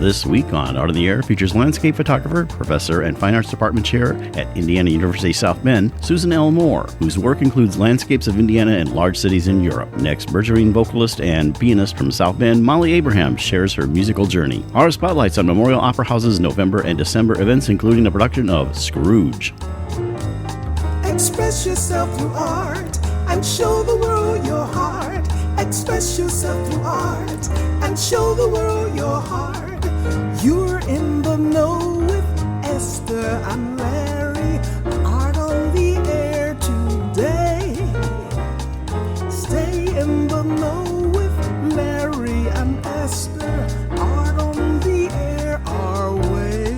This week on Art on the Air features landscape photographer, professor, and fine arts department chair at Indiana University South Bend, Susan L. Moore, whose work includes landscapes of Indiana and large cities in Europe. Next, burgeoning vocalist and pianist from South Bend, Molly Abraham, shares her musical journey. Our spotlights on Memorial Opera House's November and December events, including a production of Scrooge. Express yourself through art and show the world your heart. Express yourself through art and show the world your heart. You're in the know with Esther and Larry. Art on the air today. Stay in the know with Larry and Esther. Art on the air our way.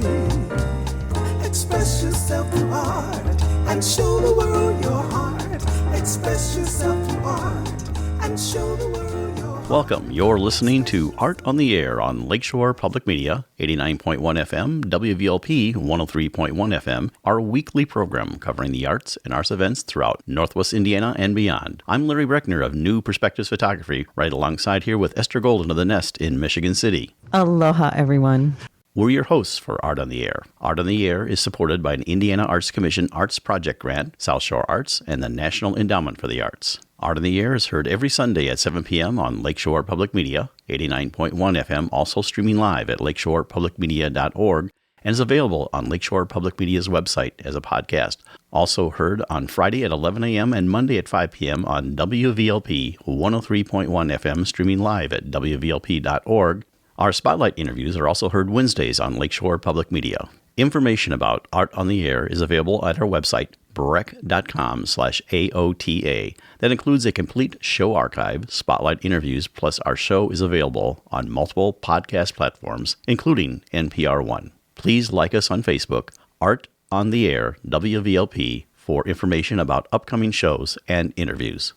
Express yourself through art and show the world your heart. Express yourself through art and show the world your heart. Welcome. You're listening to Art on the Air on Lakeshore Public Media, 89.1 FM, WVLP 103.1 FM, our weekly program covering the arts and arts events throughout Northwest Indiana and beyond. I'm Larry Breckner of New Perspectives Photography, right alongside here with Esther Golden of The Nest in Michigan City. Aloha, everyone. We're your hosts for Art on the Air. Art on the Air is supported by an Indiana Arts Commission Arts Project Grant, South Shore Arts, and the National Endowment for the Arts. Art on the Air is heard every Sunday at 7 p.m. on Lakeshore Public Media, 89.1 FM, also streaming live at lakeshorepublicmedia.org, and is available on Lakeshore Public Media's website as a podcast. Also heard on Friday at 11 a.m. and Monday at 5 p.m. on WVLP 103.1 FM, streaming live at wvlp.org. Our spotlight interviews are also heard Wednesdays on Lakeshore Public Media. Information about Art on the Air is available at our website, breck.com/AOTA. That includes a complete show archive, spotlight interviews, plus our show is available on multiple podcast platforms, including NPR One. Please like us on Facebook, Art on the Air, WVLP, for information about upcoming shows and interviews.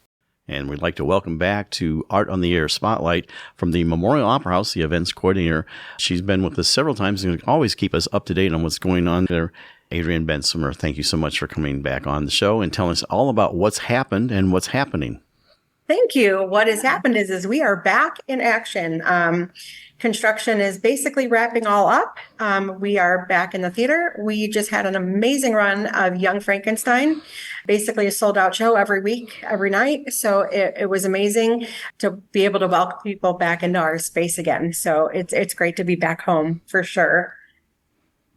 And we'd like to welcome back to Art on the Air Spotlight from the Memorial Opera House, the events coordinator. She's been with us several times and can always keep us up to date on what's going on there. Adrienne Bansemer, thank you so much for coming back on the show and telling us all about what's happened and what's happening. Thank you. What has happened is we are back in action. Construction is basically wrapping all up. We are back in the theater. We just had an amazing run of Young Frankenstein, basically a sold out show every week, every night. So it was amazing to be able to welcome people back into our space again. So it's great to be back home for sure.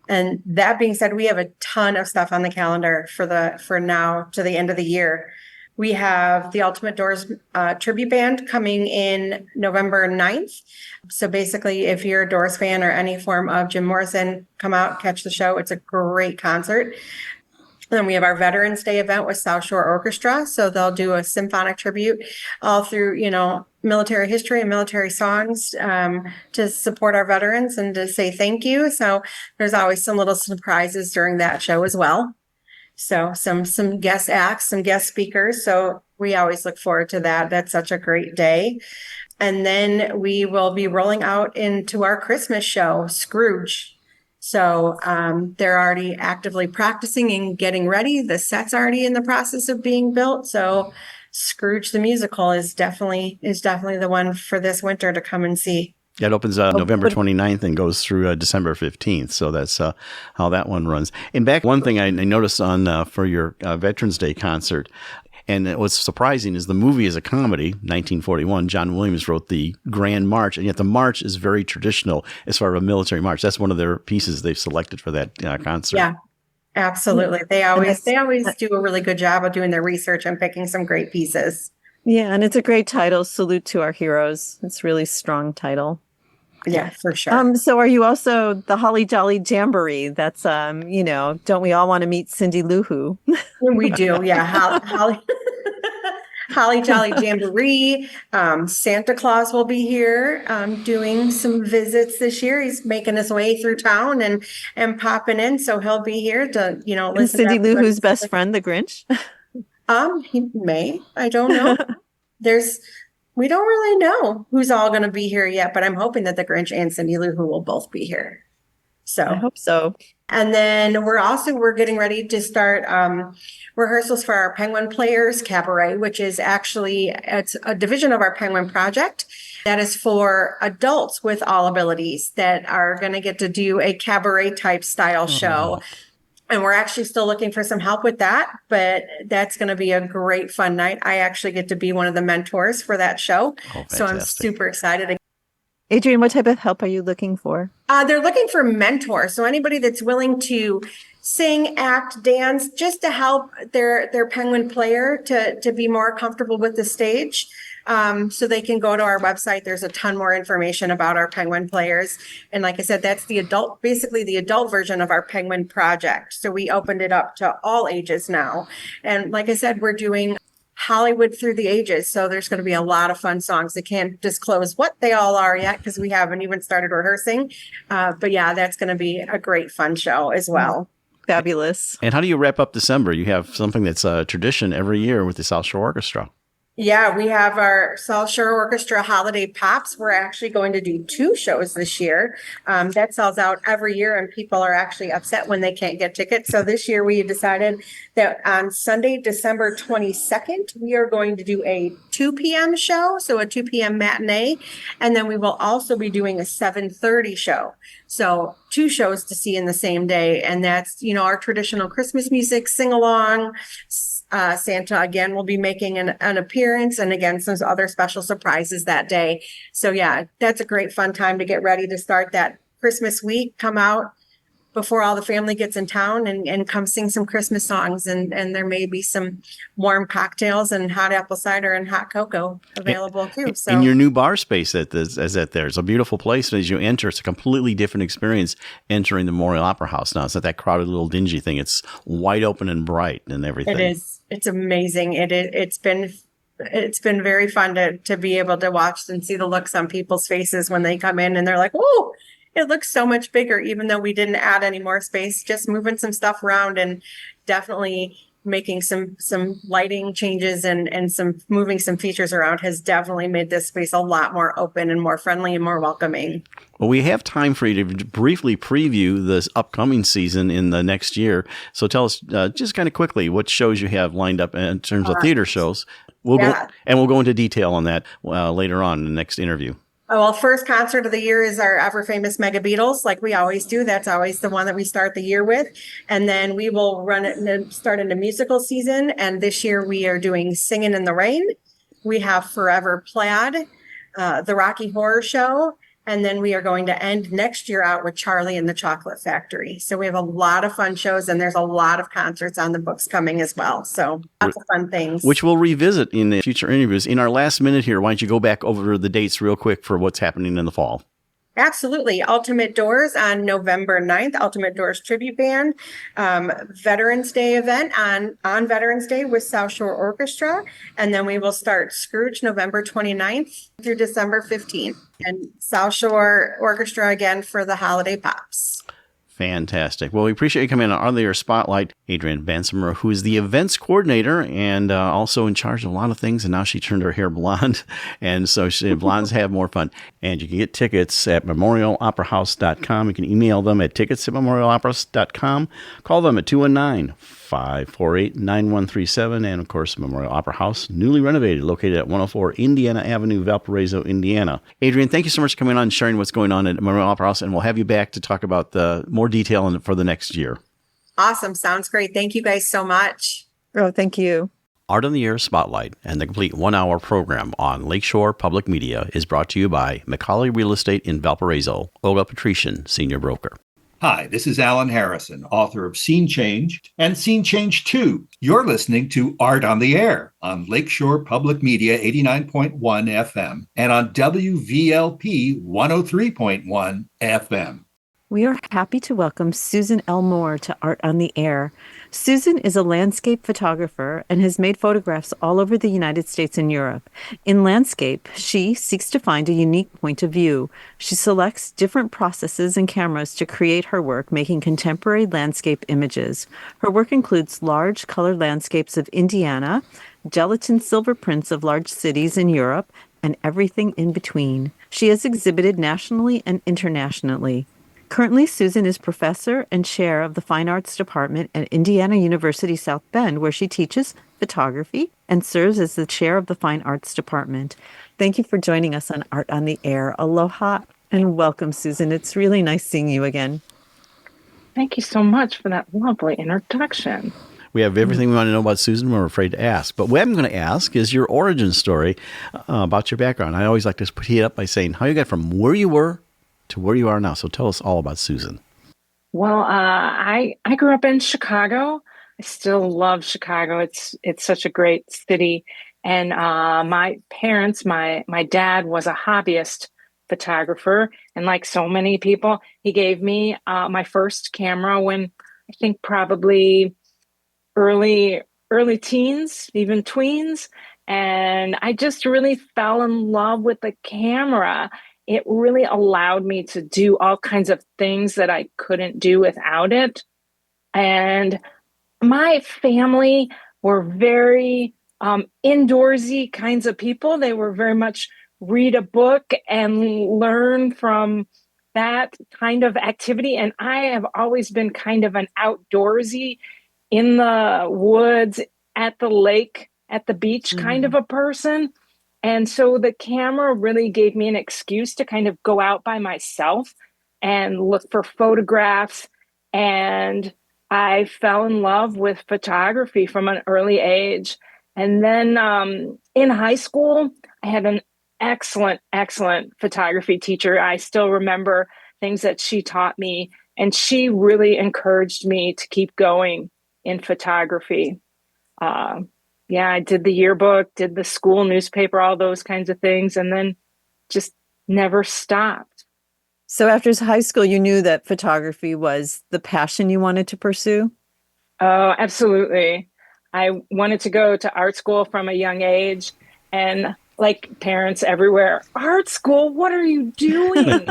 And that being said, we have a ton of stuff on the calendar for now to the end of the year. We have the Ultimate Doors Tribute Band coming in November 9th. So basically, if you're a Doors fan or any form of Jim Morrison, come out, catch the show. It's a great concert. Then we have our Veterans Day event with South Shore Orchestra. So they'll do a symphonic tribute all through, military history and military songs to support our veterans and to say thank you. So there's always some little surprises during that show as well. So some guest acts, some guest speakers. So we always look forward to that. That's such a great day. And then we will be rolling out into our Christmas show, Scrooge. So they're already actively practicing and getting ready. The set's already in the process of being built. So Scrooge the musical is definitely the one for this winter to come and see. It opens November 29th and goes through December 15th. So that's how that one runs. And back, one thing I noticed on for your Veterans Day concert, and what's surprising is the movie is a comedy, 1941. John Williams wrote the Grand March, and yet the march is very traditional as far as a military march. That's one of their pieces they've selected for that concert. Yeah, absolutely. They always do a really good job of doing their research and picking some great pieces. Yeah, and it's a great title, Salute to Our Heroes. It's a really strong title. Yeah, for sure. So are you also the Holly Jolly Jamboree? That's, don't we all want to meet Cindy Lou Who? We do, yeah. Holly Jolly Jamboree. Santa Claus will be here doing some visits this year. He's making his way through town and popping in. So he'll be here to, listen. Is Cindy Lou Who's best friend, the Grinch? He may. I don't know. We don't really know who's all going to be here yet, but I'm hoping that the Grinch and Cindy Lou Who will both be here. So I hope so. And then we're getting ready to start rehearsals for our Penguin Players Cabaret, which is it's a division of our Penguin Project that is for adults with all abilities that are going to get to do a cabaret type style show. And we're actually still looking for some help with that, but that's going to be a great fun night. I actually get to be one of the mentors for that show. So I'm super excited. Adrienne, what type of help are you looking for? They're looking for mentors. So anybody that's willing to sing, act, dance, just to help their Penguin player to be more comfortable with the stage. So they can go to our website. There's a ton more information about our Penguin players. And like I said, that's basically the adult version of our Penguin project. So we opened it up to all ages now. And like I said, we're doing Hollywood through the ages. So there's going to be a lot of fun songs. I can't disclose what they all are yet because we haven't even started rehearsing. But yeah, that's going to be a great fun show as well. Fabulous. And how do you wrap up December? You have something that's a tradition every year with the South Shore Orchestra. Yeah, we have our South Shore Orchestra Holiday Pops. We're actually going to do 2 shows this year. That sells out every year, and people are actually upset when they can't get tickets. So this year we decided that on Sunday, December 22nd, we are going to do a 2 p.m. show, so a 2 p.m. matinee. And then we will also be doing a 7:30 show. So 2 shows to see in the same day. And that's, our traditional Christmas music, sing-along. Santa, again, will be making an appearance, and again, some other special surprises that day. So yeah, that's a great fun time to get ready to start that Christmas week. Come out before all the family gets in town and come sing some Christmas songs. And there may be some warm cocktails and hot apple cider and hot cocoa available too. So in your new bar space there's a beautiful place. As you enter, it's a completely different experience entering the Memorial Opera House now. It's not that crowded little dingy thing. It's wide open and bright and everything. It is. It's amazing. It's been very fun to be able to watch and see the looks on people's faces when they come in and they're like, "Whoa, it looks so much bigger," even though we didn't add any more space, just moving some stuff around and definitely making some lighting changes and some moving some features around has definitely made this space a lot more open and more friendly and more welcoming. Well, we have time for you to briefly preview this upcoming season in the next year. So tell us just kind of quickly what shows you have lined up in terms of theater shows. We'll go into detail on that later on in the next interview. Well, first concert of the year is our ever famous Mega Beatles, like we always do. That's always the one that we start the year with. And then we will run it and start into musical season. And this year we are doing Singin' in the Rain. We have Forever Plaid, the Rocky Horror Show. And then we are going to end next year out with Charlie and the Chocolate Factory. So we have a lot of fun shows, and there's a lot of concerts on the books coming as well. So lots of fun things. Which we'll revisit in the future interviews. In our last minute here, why don't you go back over the dates real quick for what's happening in the fall? Absolutely. Ultimate Doors on November 9th, Ultimate Doors Tribute Band. Veterans Day event on Veterans Day with South Shore Orchestra. And then we will start Scrooge November 29th through December 15th. And South Shore Orchestra again for the Holiday Pops. Fantastic. Well, we appreciate you coming on the Air Spotlight. Adrienne Bansemer, who is the events coordinator and also in charge of a lot of things, and now she turned her hair blonde, and so blondes have more fun. And you can get tickets at memorialoperahouse.com. You can email them at tickets@memorialoperahouse.com. Call them at 219-548-9137. And, of course, Memorial Opera House, newly renovated, located at 104 Indiana Avenue, Valparaiso, Indiana. Adrienne, thank you so much for coming on and sharing what's going on at Memorial Opera House, and we'll have you back to talk about the more detail for the next year. Awesome. Sounds great. Thank you guys so much. Oh, thank you. Art on the Air Spotlight and the complete 1-hour program on Lakeshore Public Media is brought to you by McCauley Real Estate in Valparaiso, Olga Patrician, Senior Broker. Hi, this is Alan Harrison, author of Scene Change and Scene Change 2. You're listening to Art on the Air on Lakeshore Public Media 89.1 FM and on WVLP 103.1 FM. We are happy to welcome Susan Elmore to Art on the Air. Susan is a landscape photographer and has made photographs all over the United States and Europe. In landscape, she seeks to find a unique point of view. She selects different processes and cameras to create her work, making contemporary landscape images. Her work includes large colored landscapes of Indiana, gelatin silver prints of large cities in Europe, and everything in between. She has exhibited nationally and internationally. Currently, Susan is professor and chair of the Fine Arts Department at Indiana University South Bend, where she teaches photography and serves as the chair of the Fine Arts Department. Thank you for joining us on Art on the Air. Aloha and welcome, Susan. It's really nice seeing you again. Thank you so much for that lovely introduction. We have everything we want to know about Susan. We're afraid to ask. But what I'm going to ask is your origin story about your background. I always like to tee it up by saying how you got from where you were to where you are now. So tell us all about Susan. Well, I grew up in Chicago. I still love Chicago. It's such a great city. And my parents, my dad was a hobbyist photographer. And like so many people, he gave me my first camera when I think probably early teens, even tweens. And I just really fell in love with the camera. It really allowed me to do all kinds of things that I couldn't do without it. And my family were very indoorsy kinds of people. They were very much read a book and learn from that kind of activity. And I have always been kind of an outdoorsy, in the woods, at the lake, at the beach kind of a person. And so the camera really gave me an excuse to kind of go out by myself and look for photographs. And I fell in love with photography from an early age. And then in high school, I had an excellent photography teacher. I still remember things that she taught me, and she really encouraged me to keep going in photography. I did the yearbook, did the school newspaper, all those kinds of things, and then just never stopped. So after high school, you knew that photography was the passion you wanted to pursue? Oh, absolutely. I wanted to go to art school from a young age, and like parents everywhere, art school, what are you doing?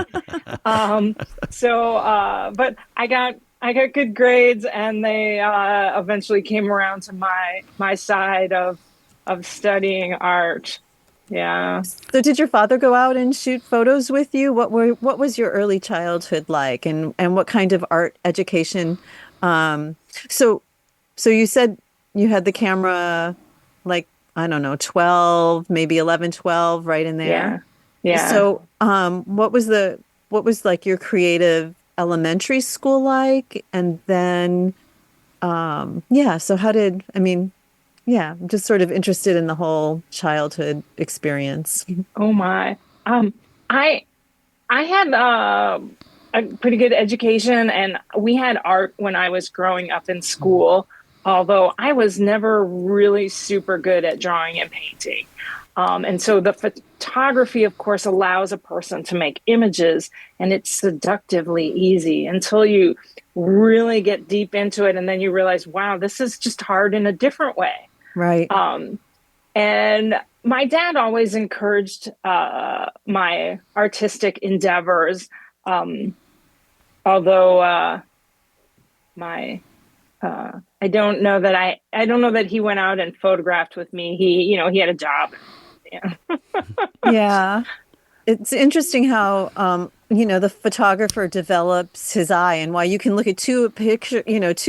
But I got good grades, and they eventually came around to my side of studying art. Yeah. So did your father go out and shoot photos with you? What was your early childhood like, and what kind of art education? So you said you had the camera, like, I don't know, 12, maybe 11, 12, right in there. Yeah. So what was like your creative elementary school like? And then, I'm just sort of interested in the whole childhood experience. Oh my. I had a pretty good education, and we had art when I was growing up in school, although I was never really super good at drawing and painting. And so the photography, of course, allows a person to make images, and it's seductively easy until you really get deep into it. And then you realize, wow, this is just hard in a different way. Right. And my dad always encouraged my artistic endeavors. Although I don't know that he went out and photographed with me. He had a job. Yeah. Yeah. It's interesting how, the photographer develops his eye, and why you can look at two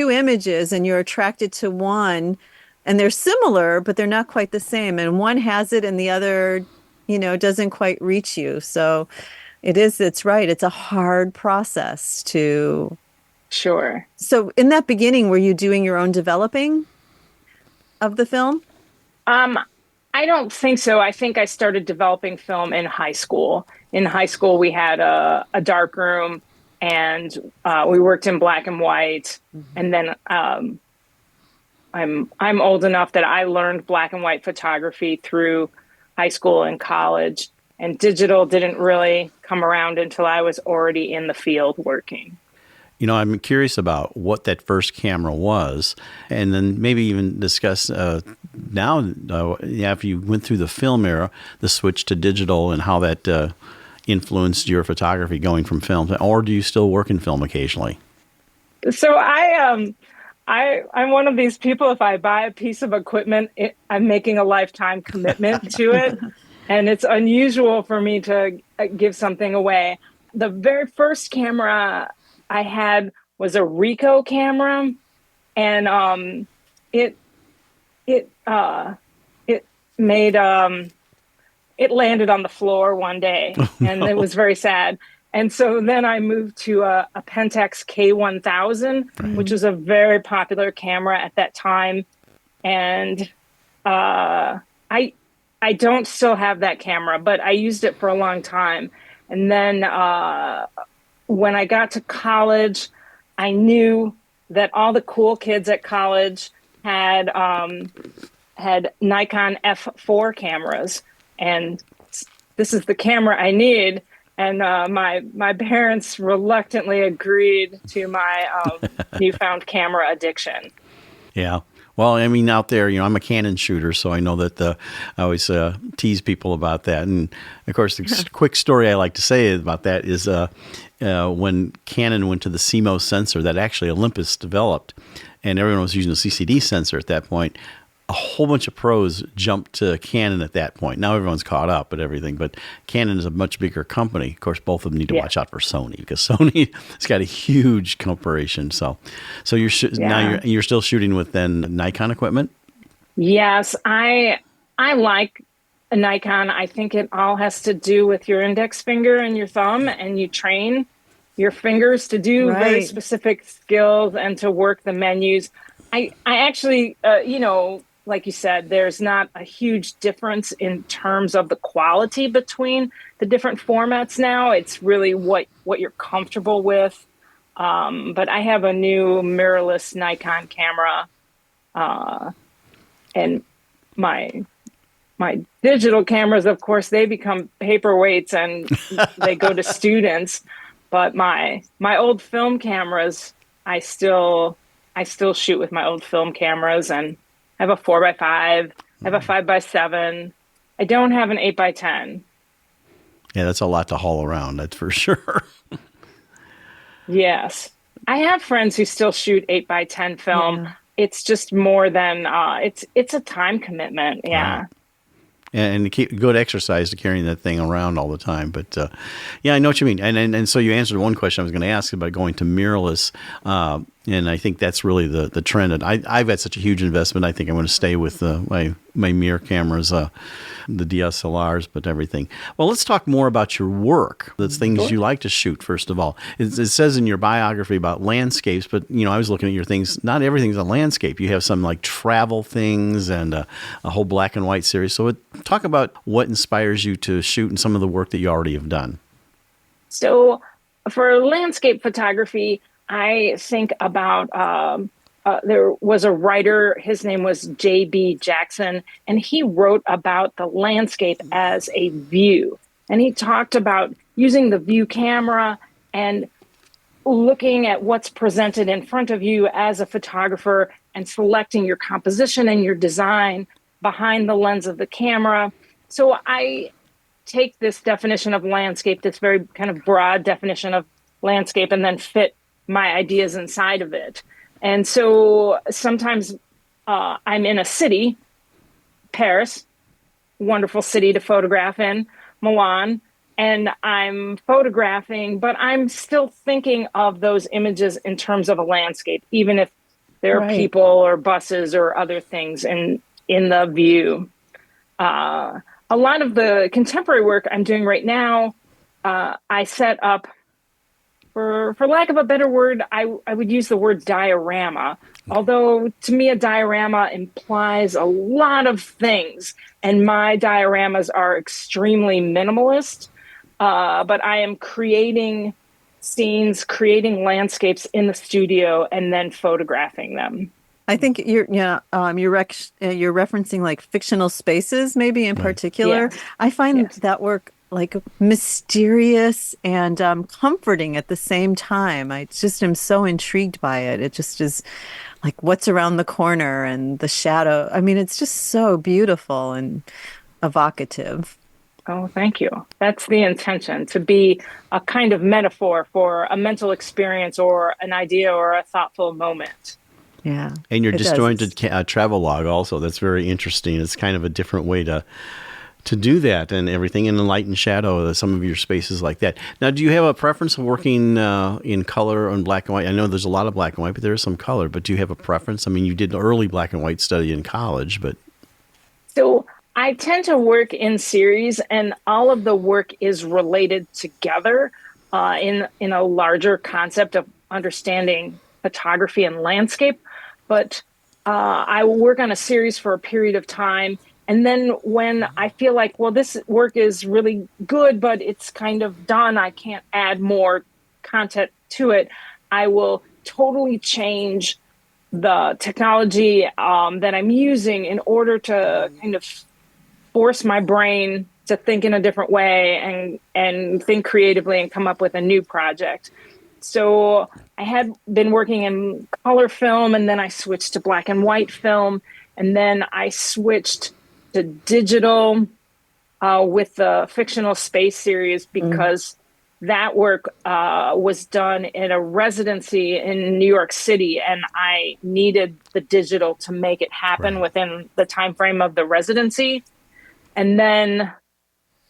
images and you're attracted to one, and they're similar, but they're not quite the same. And one has it and the other, doesn't quite reach you. So it's right. It's a hard process to. Sure. So in that beginning, were you doing your own developing of the film? I don't think so. I think I started developing film in high school. In high school, we had a dark room, and we worked in black and white. Mm-hmm. And then I'm old enough that I learned black and white photography through high school and college, and digital didn't really come around until I was already in the field working. I'm curious about what that first camera was, and then maybe even discuss if you went through the film era, the switch to digital, and how that influenced your photography going from film, or do you still work in film occasionally? So I'm one of these people. If I buy a piece of equipment, I'm making a lifetime commitment to it, and it's unusual for me to give something away. The very first camera I had was a Ricoh camera, and it made it landed on the floor one day, and it was very sad. And so then I moved to a Pentax K1000, which was a very popular camera at that time. And I don't still have that camera, but I used it for a long time. And then when I got to college, I knew that all the cool kids at college had Nikon F4 cameras, and this is the camera I need. And my parents reluctantly agreed to my newfound camera addiction. Yeah. Well, I mean, out there, I'm a Canon shooter, so I know that I always tease people about that. And, of course, the quick story I like to say about that is when Canon went to the CMOS sensor that actually Olympus developed, and everyone was using a CCD sensor at that point, a whole bunch of pros jumped to Canon at that point. Now everyone's caught up and everything, but Canon is a much bigger company. Of course, both of them need to watch out for Sony, because Sony has got a huge corporation. So you're now you're still shooting with then Nikon equipment? Yes, I like a Nikon. I think it all has to do with your index finger and your thumb, and you train your fingers to do very specific skills and to work the menus. I actually, like you said, there's not a huge difference in terms of the quality between the different formats now. It's really what you're comfortable with. But I have a new mirrorless Nikon camera, and my digital cameras, of course, they become paperweights and they go to students. But my old film cameras, I still shoot with my old film cameras, and I have a 4x5, I have a 5x7. I don't have an 8x10. Yeah, that's a lot to haul around, that's for sure. Yes. I have friends who still shoot 8x10 film. Yeah. It's just more than, it's a time commitment. Yeah. Wow. And keep good exercise to carrying that thing around all the time. But I know what you mean. And so you answered one question I was going to ask about going to mirrorless. And I think that's really the trend. And I've had such a huge investment. I think I'm going to stay with my mirror cameras, the DSLRs, but everything. Well, let's talk more about your work. That's things you like to shoot, first of all. It says in your biography about landscapes, but, I was looking at your things. Not everything's a landscape. You have some like travel things and a whole black and white series. So talk about what inspires you to shoot and some of the work that you already have done. So for landscape photography, I think about there was a writer, his name was J.B. Jackson, and he wrote about the landscape as a view. And he talked about using the view camera and looking at what's presented in front of you as a photographer and selecting your composition and your design behind the lens of the camera. So I take this definition of landscape, this very kind of broad definition of landscape, and then fit my ideas inside of it. And so sometimes I'm in a city, Paris, wonderful city to photograph in, Milan, and I'm photographing, but I'm still thinking of those images in terms of a landscape, even if there are people or buses or other things in the view. A lot of the contemporary work I'm doing right now, I set up, for lack of a better word, I would use the word diorama. Although to me, a diorama implies a lot of things, and my dioramas are extremely minimalist. But I am creating scenes, creating landscapes in the studio, and then photographing them. I think you're referencing like fictional spaces, maybe in particular. Yes. I find that work like mysterious and comforting at the same time. I just am so intrigued by it. It just is like what's around the corner and the shadow. I mean, it's just so beautiful and evocative. Oh, thank you. That's the intention, to be a kind of metaphor for a mental experience or an idea or a thoughtful moment. Yeah. And your disjointed travel log also, that's very interesting. It's kind of a different way to to do that and everything in the light and shadow, some of your spaces like that. Now, do you have a preference of working in color and black and white? I know there's a lot of black and white, but there is some color. But do you have a preference? I mean, you did early black and white study in college, but... So I tend to work in series, and all of the work is related together in a larger concept of understanding photography and landscape. But I will work on a series for a period of time. And then when I feel like, well, this work is really good, but it's kind of done, I can't add more content to it, I will totally change the technology that I'm using in order to kind of force my brain to think in a different way and think creatively and come up with a new project. So I had been working in color film, and then I switched to black and white film, and then I switched to digital with the fictional space series because that work was done in a residency in New York City, and I needed the digital to make it happen within the time frame of the residency. And then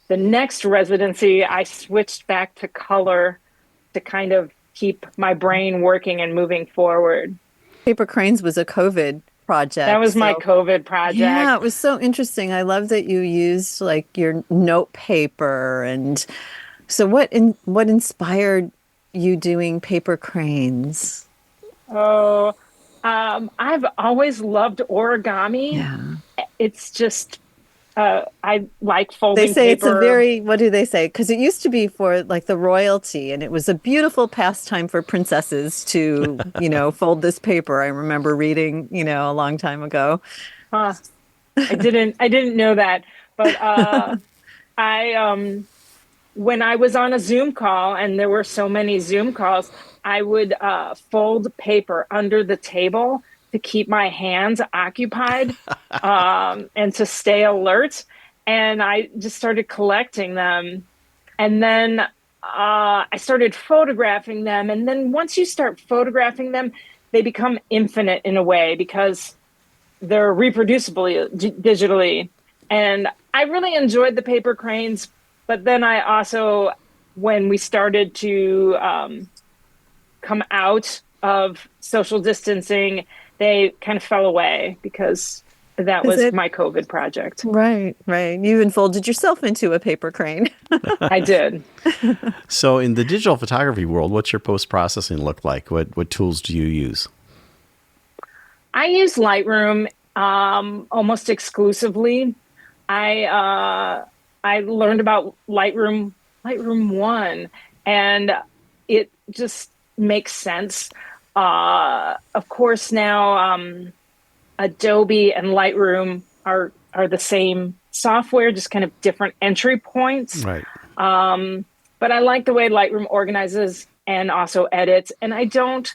the next residency, I switched back to color to kind of keep my brain working and moving forward. Paper Cranes was a COVID project. That was my COVID project. Yeah, it was so interesting. I love that you used like your note paper. And so what inspired you doing Paper Cranes? Oh, I've always loved origami. Yeah. It's just, I like folding They say paper. it's a very, what do they say? Because it used to be for like the royalty, and it was a beautiful pastime for princesses to, fold this paper. I remember reading, a long time ago. Huh. I didn't know that. But when I was on a Zoom call, and there were so many Zoom calls, I would fold paper under the table to keep my hands occupied and to stay alert. And I just started collecting them. And then I started photographing them. And then once you start photographing them, they become infinite in a way because they're reproducible digitally. And I really enjoyed the Paper Cranes. But then I also, when we started to come out of social distancing, they kind of fell away because that was my COVID project. Right. You even folded yourself into a paper crane. I did. So in the digital photography world, what's your post-processing look like? What tools do you use? I use Lightroom almost exclusively. I learned about Lightroom 1, and it just makes sense. Of course, now Adobe and Lightroom are the same software, just kind of different entry points. Right. But I like the way Lightroom organizes and also edits. And I don't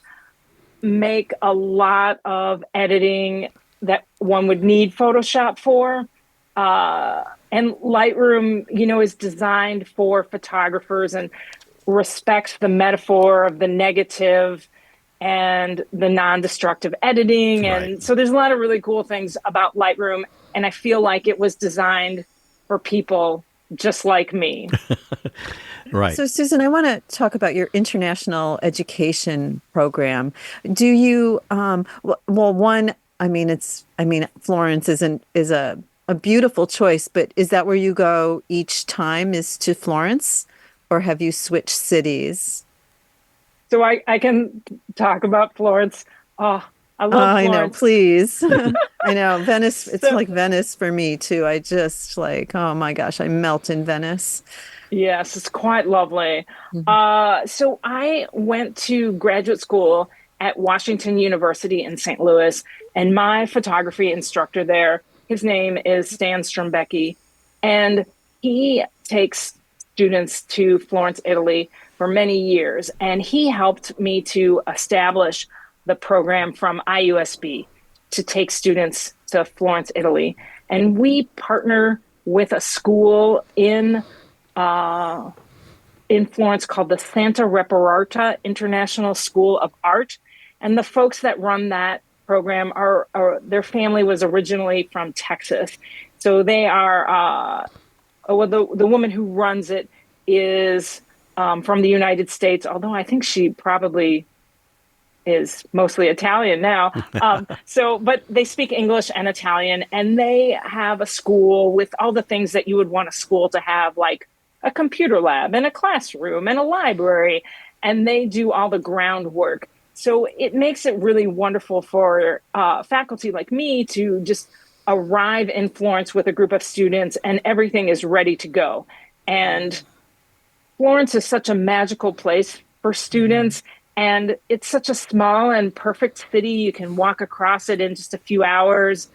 make a lot of editing that one would need Photoshop for. And Lightroom, is designed for photographers and respects the metaphor of the negative and the non-destructive editing. Right. And so there's a lot of really cool things about Lightroom. And I feel like it was designed for people just like me. Right. So, Susan, I want to talk about your international education program. Do you, Florence is a beautiful choice, but is that where you go each time is to Florence, or have you switched cities? So I can talk about Florence. Oh, I love Florence. I know, please. I know, Venice, it's like Venice for me too. I just oh my gosh, I melt in Venice. Yes, it's quite lovely. Mm-hmm. So I went to graduate school at Washington University in St. Louis, and my photography instructor there, his name is Stan Strumbecki, and he takes students to Florence, Italy for many years. And he helped me to establish the program from IUSB to take students to Florence, Italy. And we partner with a school in Florence called the Santa Reparata International School of Art. And the folks that run that program are their family was originally from Texas. So they are the woman who runs it is from the United States, although I think she probably is mostly Italian now. But they speak English and Italian, and they have a school with all the things that you would want a school to have, like a computer lab and a classroom and a library, and they do all the groundwork. So it makes it really wonderful for faculty like me to just arrive in Florence with a group of students and everything is ready to go. And Florence is such a magical place for students. And it's such a small and perfect city. You can walk across it in just a few hours.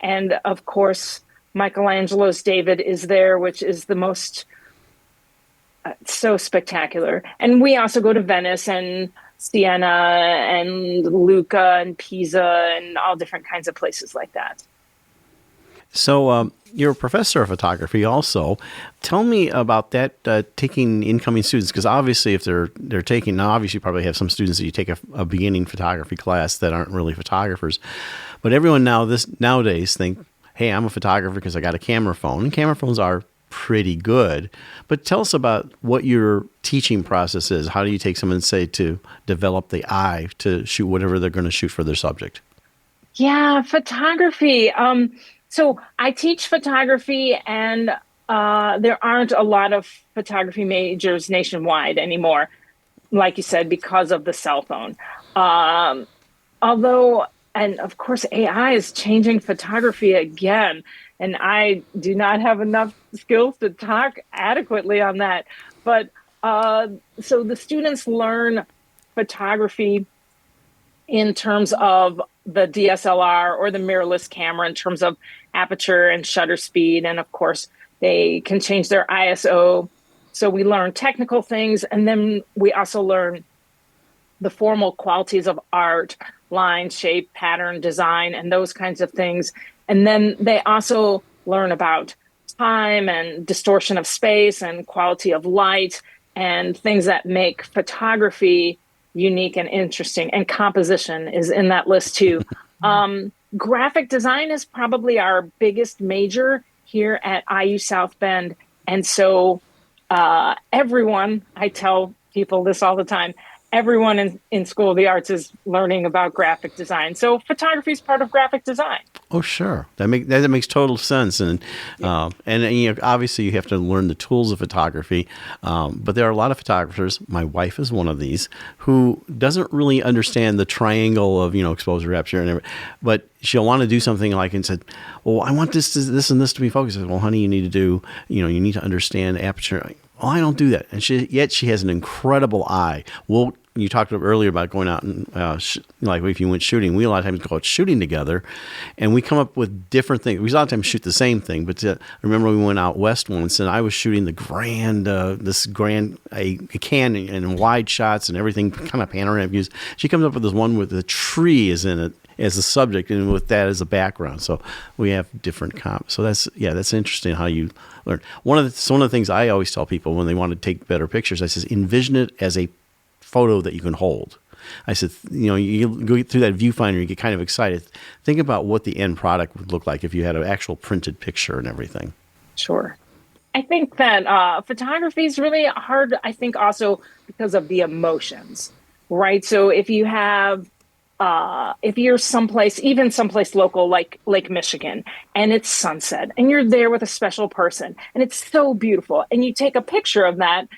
And of course, Michelangelo's David is there, which is the most so spectacular. And we also go to Venice and Siena and Lucca and Pisa and all different kinds of places like that. So you're a professor of photography also. Tell me about that, taking incoming students, because obviously if they're taking, now obviously you probably have some students that you take a beginning photography class that aren't really photographers, but everyone nowadays think, hey, I'm a photographer because I got a camera phone, and camera phones are pretty good. But tell us about what your teaching process is. How do you take someone, say, to develop the eye to shoot whatever they're going to shoot for their subject? Yeah, photography. So I teach photography, and there aren't a lot of photography majors nationwide anymore, like you said, because of the cell phone. Although, and of course, AI is changing photography again, and I do not have enough skills to talk adequately on that. But so the students learn photography in terms of the DSLR or the mirrorless camera, in terms of aperture and shutter speed. And of course, they can change their ISO. So we learn technical things. And then we also learn the formal qualities of art, line, shape, pattern, design, and those kinds of things. And then they also learn about time and distortion of space and quality of light and things that make photography unique and interesting. And composition is in that list too. Graphic design is probably our biggest major here at IU South Bend. And so everyone, I tell people this all the time, everyone in School of the Arts is learning about graphic design. So photography is part of graphic design. Oh, sure. That makes total sense. And you know, obviously you have to learn the tools of photography. But there are a lot of photographers, my wife is one of these, who doesn't really understand the triangle of, you know, exposure, aperture, and everything. But she'll want to do something like, and said, well, I want this and this to be focused. I said, well, honey, you need to understand aperture. Oh, I don't do that. And yet she has an incredible eye. You talked earlier about going out and, like if you went shooting, we a lot of times go out shooting together and we come up with different things. We a lot of times shoot the same thing, but I remember we went out west once and I was shooting the a canyon and wide shots and everything, kind of panoramic views. She comes up with this one with the tree is in it as a subject and with that as a background. So we have different comps. So that's interesting how you learn. One of the things I always tell people when they want to take better pictures, I says, envision it as a photo that you can hold. I said, you know, you go through that viewfinder, you get kind of excited. Think about what the end product would look like if you had an actual printed picture and everything. Sure. I think that photography is really hard, I think also because of the emotions, right? So if you have, if you're someplace local like Lake Michigan, and it's sunset, and you're there with a special person, and it's so beautiful, and you take a picture of that,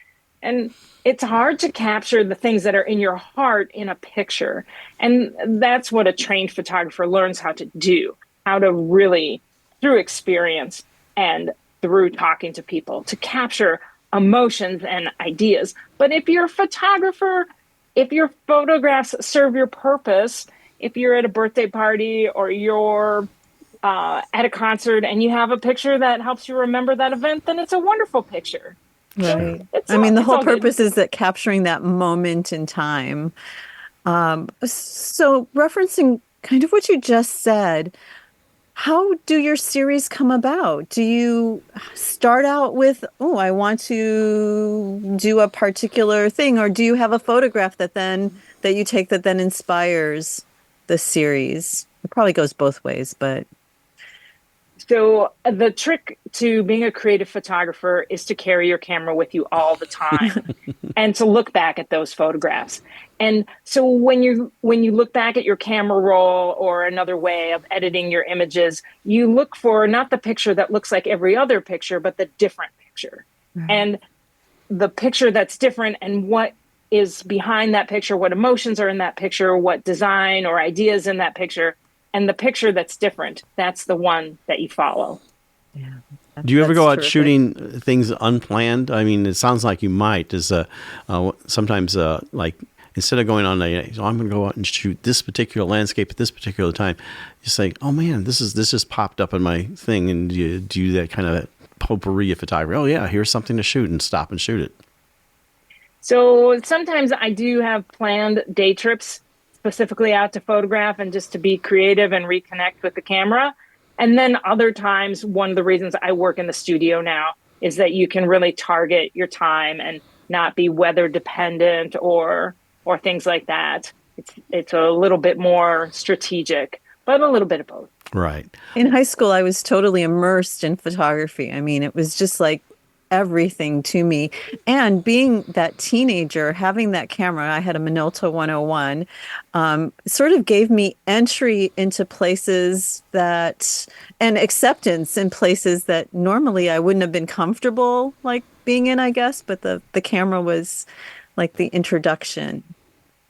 and it's hard to capture the things that are in your heart in a picture. And that's what a trained photographer learns how to do, how to really, through experience and through talking to people, to capture emotions and ideas. But if you're a photographer, if your photographs serve your purpose, if you're at a birthday party or you're at a concert and you have a picture that helps you remember that event, then it's a wonderful picture. Right. The whole purpose is that capturing that moment in time. So referencing kind of what you just said, how do your series come about? Do you start out with, I want to do a particular thing, or do you have a photograph that you take that then inspires the series? It probably goes both ways, but So the trick to being a creative photographer is to carry your camera with you all the time and to look back at those photographs. And so when you look back at your camera roll, or another way of editing your images, you look for not the picture that looks like every other picture, but the different picture. Mm-hmm. And the picture that's different, and what is behind that picture, what emotions are in that picture, what design or ideas in that picture. And the picture that's different, that's the one that you follow. Yeah. Do you ever go out shooting things unplanned? I mean, it sounds like you might. Sometimes like, instead of going on I'm going to go out and shoot this particular landscape at this particular time, you say, oh man, this just popped up in my thing, and you do that kind of potpourri of photography. Oh yeah, here's something to shoot, and stop and shoot it. So sometimes I do have planned day trips specifically out to photograph and just to be creative and reconnect with the camera. And then other times, one of the reasons I work in the studio now is that you can really target your time and not be weather dependent or things like that. It's a little bit more strategic, but a little bit of both. Right. In high school, I was totally immersed in photography. I mean, it was just like everything to me. And being that teenager, having that camera, I had a Minolta 101, sort of gave me entry into places and acceptance in places that normally I wouldn't have been comfortable like being in, I guess. But the camera was like the introduction.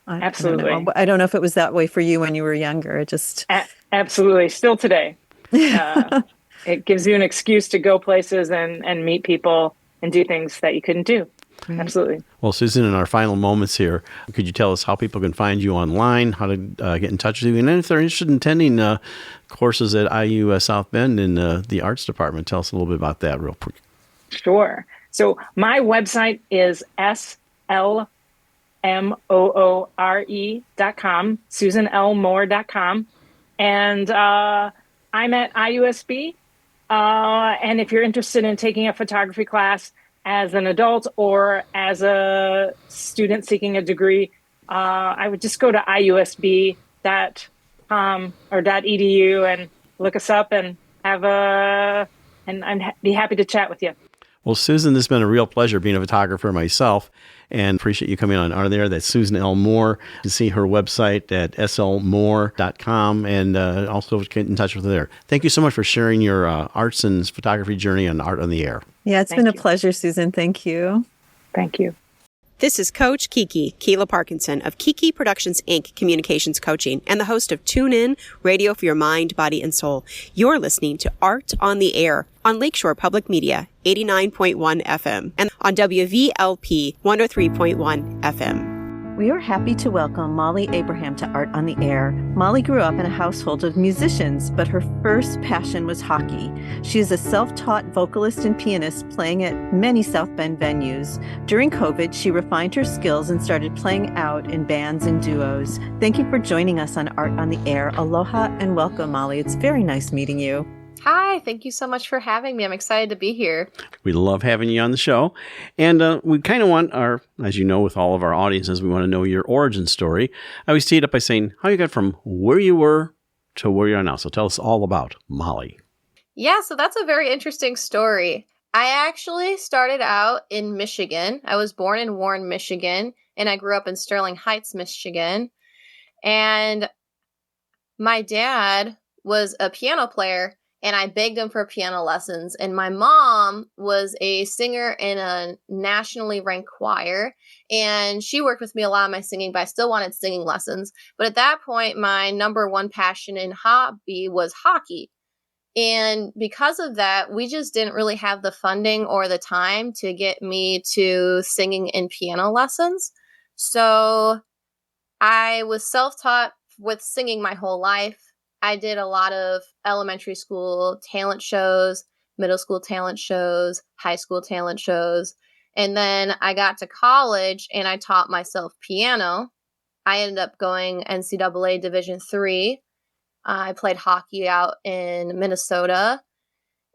Absolutely. I don't know if it was that way for you when you were younger. It just absolutely. Still today. It gives you an excuse to go places and meet people and do things that you couldn't do. Right. Absolutely. Well, Susan, in our final moments here, could you tell us how people can find you online, how to get in touch with you, and then if they're interested in attending courses at IU South Bend in the arts department, tell us a little bit about that real quick. Sure. So my website is slmoore.com, SusanLMoore.com, and I'm at IUSB. And if you're interested in taking a photography class as an adult or as a student seeking a degree, I would just go to iusb.com or .edu and look us up and and I'd be happy to chat with you. Well, Susan, this has been a real pleasure being a photographer myself, and appreciate you coming on there. That's Susan L. Moore. You can see her website at slmoore.com, and also get in touch with her there. Thank you so much for sharing your arts and photography journey on Art on the Air. Yeah, it's been a pleasure, Susan. Thank you. Thank you. This is Coach Kiki, Keela Parkinson of Kiki Productions, Inc. Communications Coaching, and the host of Tune In, Radio for Your Mind, Body, and Soul. You're listening to Art on the Air on Lakeshore Public Media, 89.1 FM, and on WVLP, 103.1 FM. We are happy to welcome Molly Abraham to Art on the Air. Molly grew up in a household of musicians, but her first passion was hockey. She is a self-taught vocalist and pianist playing at many South Bend venues. During COVID, she refined her skills and started playing out in bands and duos. Thank you for joining us on Art on the Air. Aloha and welcome, Molly. It's very nice meeting you. Hi, thank you so much for having me. I'm excited to be here. We love having you on the show. And we kind of want as you know, with all of our audiences, we want to know your origin story. I always tee it up by saying how you got from where you were to where you are now. So tell us all about Molly. Yeah, so that's a very interesting story. I actually started out in Michigan. I was born in Warren, Michigan, and I grew up in Sterling Heights, Michigan. And my dad was a piano player, and I begged him for piano lessons. And my mom was a singer in a nationally ranked choir. And she worked with me a lot on my singing, but I still wanted singing lessons. But at that point, my number one passion and hobby was hockey. And because of that, we just didn't really have the funding or the time to get me to singing and piano lessons. So I was self-taught with singing my whole life. I did a lot of elementary school talent shows, middle school talent shows, high school talent shows. And then I got to college and I taught myself piano. I ended up going NCAA Division III. I played hockey out in Minnesota.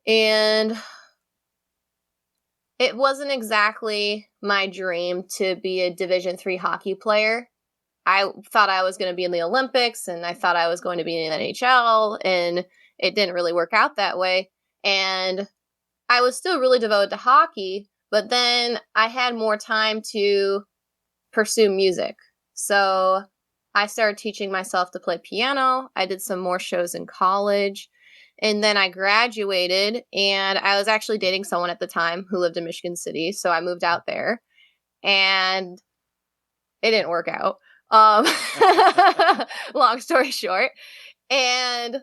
And it wasn't exactly my dream to be a Division III hockey player. I thought I was going to be in the Olympics, and I thought I was going to be in the NHL, and it didn't really work out that way. And I was still really devoted to hockey, but then I had more time to pursue music. So I started teaching myself to play piano. I did some more shows in college. And then I graduated, and I was actually dating someone at the time who lived in Michigan City. So I moved out there, and it didn't work out. Long story short. And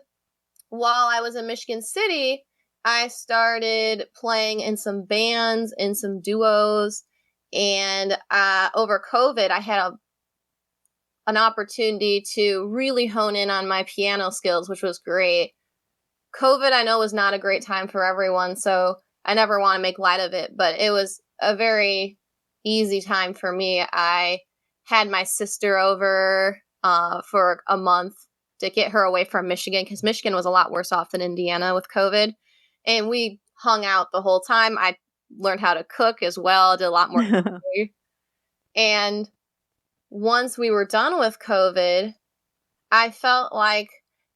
while I was in Michigan City, I started playing in some bands, in some duos. And over COVID, I had an opportunity to really hone in on my piano skills, which was great. COVID, I know, was not a great time for everyone, so I never want to make light of it, but it was a very easy time for me. I had my sister over for a month to get her away from Michigan, because Michigan was a lot worse off than Indiana with COVID, and we hung out the whole time. I learned how to cook as well, did a lot more cooking. And once we were done with COVID, I felt like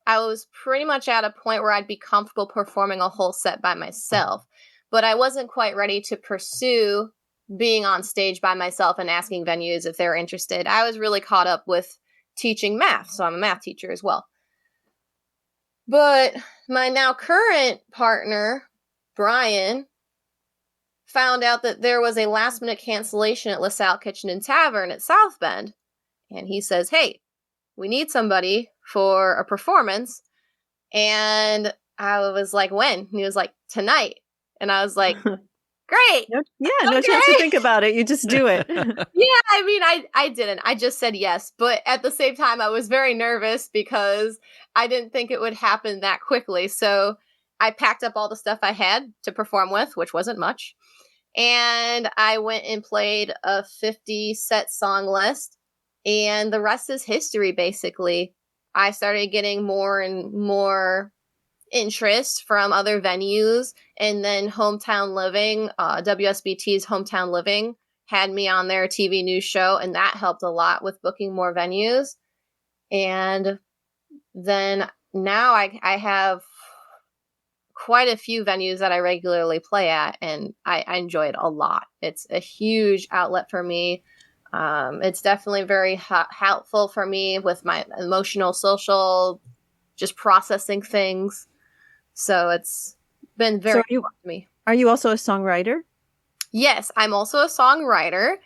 I was pretty much at a point where I'd be comfortable performing a whole set by myself, but I wasn't quite ready to pursue being on stage by myself and asking venues if they're interested. I was really caught up with teaching math, so I'm a math teacher as well. But my now current partner, Brian, found out that there was a last-minute cancellation at LaSalle Kitchen and Tavern at South Bend, and he says, "Hey, we need somebody for a performance." And I was like, "When?" And he was like, "Tonight." And I was like, "Great." No chance to think about it. You just do it. Yeah, I mean, I didn't. I just said yes. But at the same time, I was very nervous because I didn't think it would happen that quickly. So I packed up all the stuff I had to perform with, which wasn't much. And I went and played a 50-set song list. And the rest is history, basically. I started getting more and more interest from other venues. And then Hometown Living, WSBT's Hometown Living, had me on their TV news show. And that helped a lot with booking more venues. And then now I have quite a few venues that I regularly play at. And I enjoy it a lot. It's a huge outlet for me. It's definitely very helpful for me with my emotional, social, just processing things. So it's been very fun to me. Are you also a songwriter? Yes, I'm also a songwriter.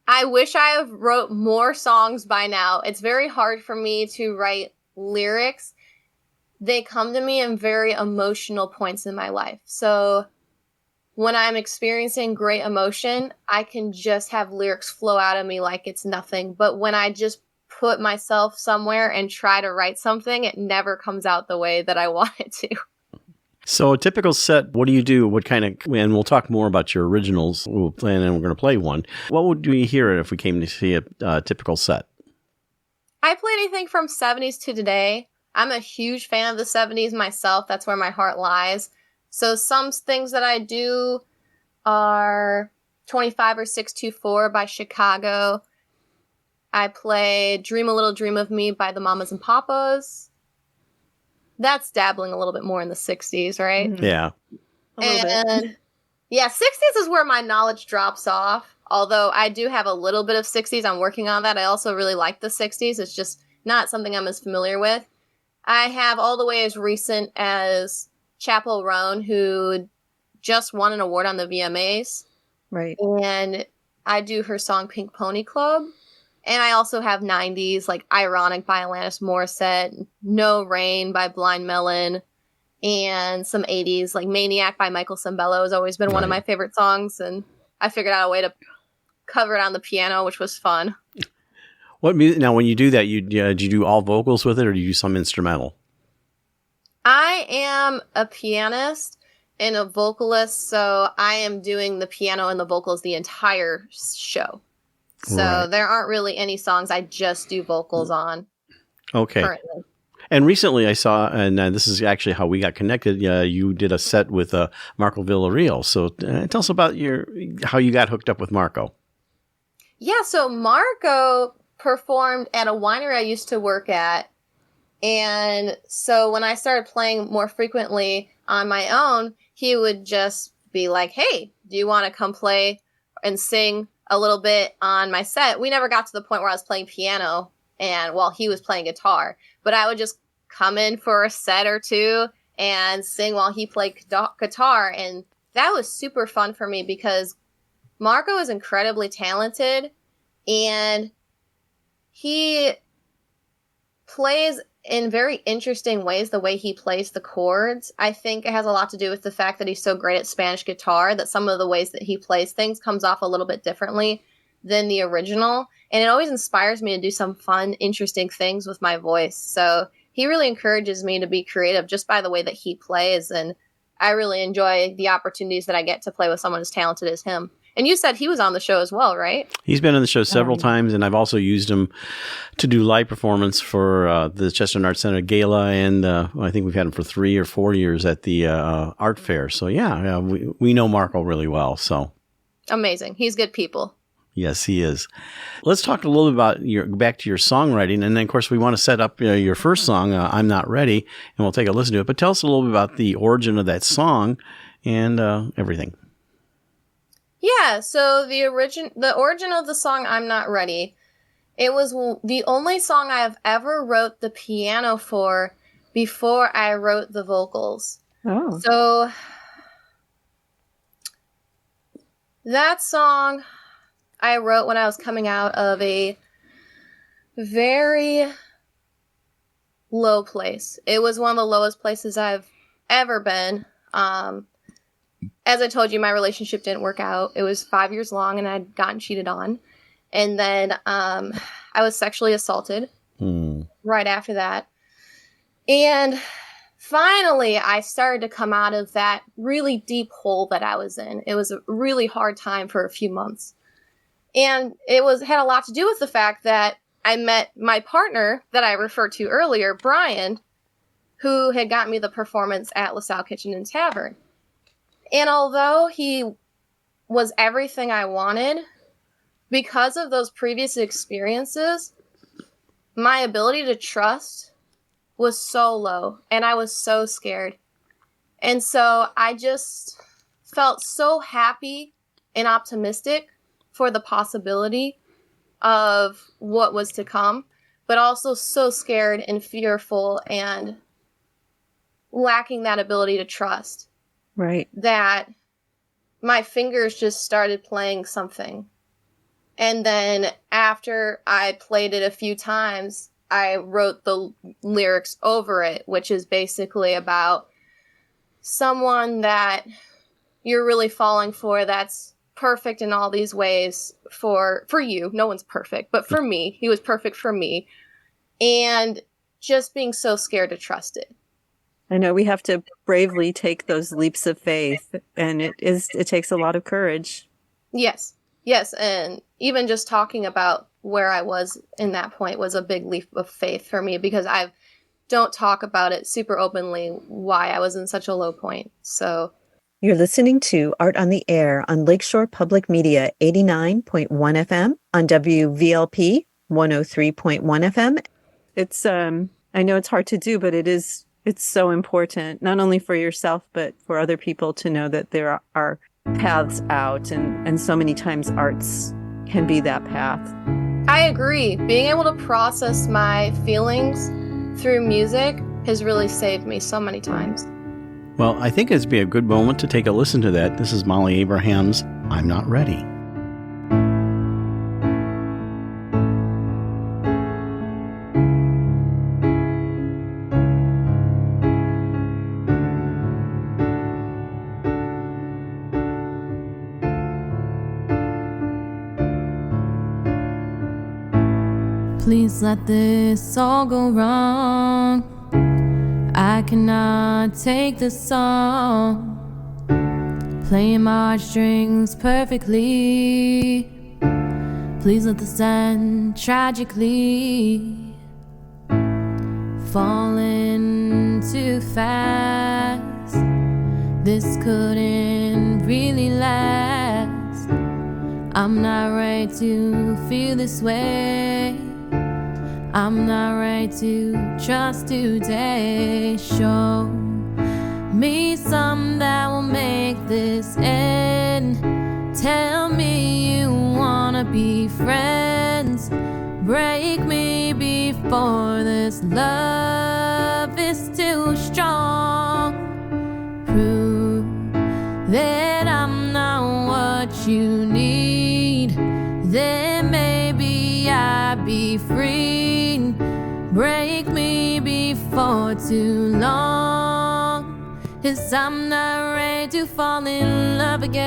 I wish I have wrote more songs by now. It's very hard for me to write lyrics. They come to me in very emotional points in my life. So when I'm experiencing great emotion, I can just have lyrics flow out of me like it's nothing. But when I just put myself somewhere and try to write something, it never comes out the way that I want it to. So a typical set, what do you do? What kind of, and we'll talk more about your originals. We'll play and then we're going to play one. What would we hear if we came to see a typical set? I play anything from 70s to today. I'm a huge fan of the 70s myself. That's where my heart lies. So some things that I do are 25 or 624 by Chicago. I play Dream a Little Dream of Me by the Mamas and Papas. That's dabbling a little bit more in the 60s, right? Yeah. And yeah, 60s is where my knowledge drops off. Although I do have a little bit of 60s. I'm working on that. I also really like the 60s. It's just not something I'm as familiar with. I have all the way as recent as Chappell Roan, who just won an award on the VMAs. Right. And I do her song Pink Pony Club. And I also have 90s, like Ironic by Alanis Morissette, No Rain by Blind Melon, and some 80s, like Maniac by Michael Sembello has always been one of my favorite songs. And I figured out a way to cover it on the piano, which was fun. What music? Now, when you do that, do you do all vocals with it, or do you do some instrumental? I am a pianist and a vocalist, so I am doing the piano and the vocals the entire show. So there aren't really any songs I just do vocals on. Okay. Currently. And recently I saw, and this is actually how we got connected, you did a set with Marco Villarreal. So tell us about how you got hooked up with Marco. Yeah, so Marco performed at a winery I used to work at And so when I started playing more frequently on my own, he would just be like, hey, do you want to come play and sing a little bit on my set? We never got to the point where I was playing piano and while he was playing guitar, but I would just come in for a set or two and sing while he played guitar. And that was super fun for me because Marco is incredibly talented and he plays in very interesting ways. The way he plays the chords, I think it has a lot to do with the fact that he's so great at Spanish guitar that some of the ways that he plays things comes off a little bit differently than the original. And it always inspires me to do some fun, interesting things with my voice. So he really encourages me to be creative just by the way that he plays. And I really enjoy the opportunities that I get to play with someone as talented as him. And you said he was on the show as well, right? He's been on the show several times, and I've also used him to do live performance for the Chesterton Arts Center Gala, and I think we've had him for 3 or 4 years at the art fair. So yeah, we know Marco really well. So amazing. He's good people. Yes, he is. Let's talk a little bit about back to your songwriting, and then of course we want to set up your first song, "I'm Not Ready," and we'll take a listen to it. But tell us a little bit about the origin of that song and everything. Yeah, so the origin of the song "I'm Not Ready," it was the only song I've ever wrote the piano for before I wrote the vocals. Oh. So that song I wrote when I was coming out of a very low place. It was one of the lowest places I've ever been. As I told you, my relationship didn't work out. It was 5 years long and I'd gotten cheated on. And then I was sexually assaulted right after that. And finally, I started to come out of that really deep hole that I was in. It was a really hard time for a few months. And it had a lot to do with the fact that I met my partner that I referred to earlier, Brian, who had got me the performance at LaSalle Kitchen and Tavern. And although he was everything I wanted, because of those previous experiences, my ability to trust was so low and I was so scared. And so I just felt so happy and optimistic for the possibility of what was to come, but also so scared and fearful and lacking that ability to trust. Right. That my fingers just started playing something. And then after I played it a few times, I wrote the lyrics over it, which is basically about someone that you're really falling for that's perfect in all these ways for you. No one's perfect, but for me, he was perfect for me. And just being so scared to trust it. I know we have to bravely take those leaps of faith, and it takes a lot of courage. Yes. And even just talking about where I was in that point was a big leap of faith for me because I don't talk about it super openly why I was in such a low point. So you're listening to Art on the Air on Lakeshore Public Media 89.1 FM on WVLP 103.1 FM. It's I know it's hard to do, but it's so important, not only for yourself, but for other people to know that there are paths out, and so many times arts can be that path. I agree. Being able to process my feelings through music has really saved me so many times. Well, I think it'd be a good moment to take a listen to that. This is Molly Abraham's "I'm Not Ready." Please let this all go wrong. I cannot take the song, playing my strings perfectly. Please let this end tragically. Falling too fast, this couldn't really last. I'm not ready to feel this way. I'm not ready to trust today. Show me some that will make this end. Tell me you wanna be friends. Break me before this love is too strong. Prove that I'm not what you need. Then maybe I'll be free. Break me before too long. 'Cause I'm not ready to fall in love again.